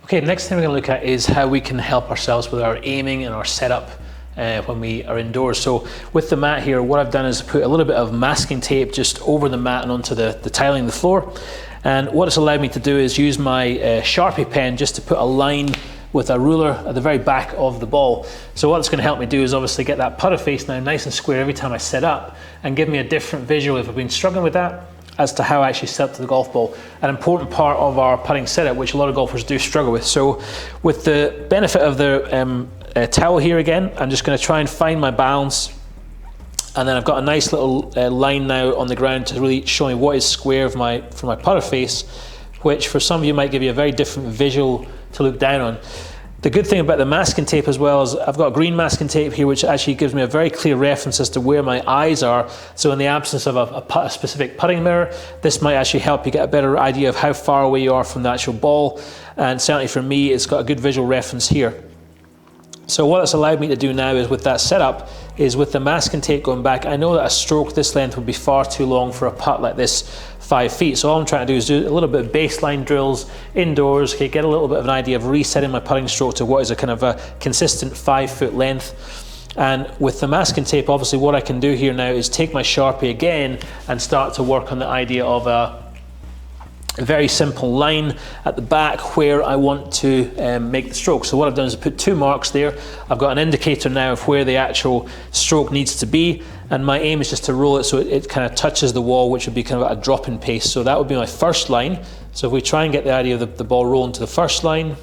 Okay, next thing we're going to look at is how we can help ourselves with our aiming and our setup when we are indoors. So with the mat here, what I've done is put a little bit of masking tape just over the mat and onto the tiling of the floor. And what it's allowed me to do is use my Sharpie pen just to put a line with a ruler at the very back of the ball. So what it's going to help me do is obviously get that putter face now nice and square every time I set up, and give me a different visual if I've been struggling with that as to how I actually set up to the golf ball. An important part of our putting setup, which a lot of golfers do struggle with. So with the benefit of the towel here again, I'm just going to try and find my balance, and then I've got a nice little line now on the ground to really show me what is square for my putter face, which for some of you might give you a very different visual to look down on. The good thing about the masking tape as well is I've got green masking tape here, which actually gives me a very clear reference as to where my eyes are. So in the absence of a specific putting mirror, this might actually help you get a better idea of how far away you are from the actual ball. And certainly for me, it's got a good visual reference here. So what it's allowed me to do now is with that setup, is with the masking tape going back, I know that a stroke this length would be far too long for a putt like this 5 feet. So all I'm trying to do is do a little bit of baseline drills indoors, okay, get a little bit of an idea of resetting my putting stroke to what is a kind of a consistent 5 foot length. And with the masking tape, obviously what I can do here now is take my Sharpie again and start to work on the idea of a very simple line at the back where I want to make the stroke. So what I've done is I put 2 marks there. I've got an indicator now of where the actual stroke needs to be, and my aim is just to roll it so it kind of touches the wall, which would be kind of a drop-in pace. So that would be my first line. So if we try and get the idea of the ball rolling to the first line,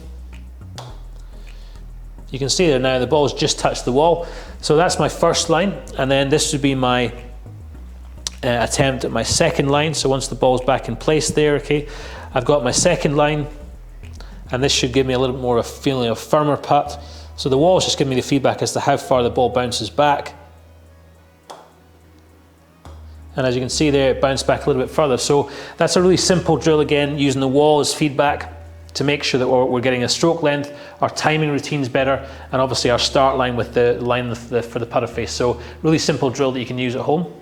you can see there now the ball's just touched the wall. So that's my first line, and then this would be my attempt at my second line. So once the ball's back in place there, okay, I've got my second line, and this should give me a little bit more of a feeling of firmer putt. So the wall's just giving me the feedback as to how far the ball bounces back. And as you can see there, it bounced back a little bit further. So that's a really simple drill again, using the wall as feedback to make sure that we're getting a stroke length, our timing routine's better, and obviously our start line with the line for the putter face. So really simple drill that you can use at home.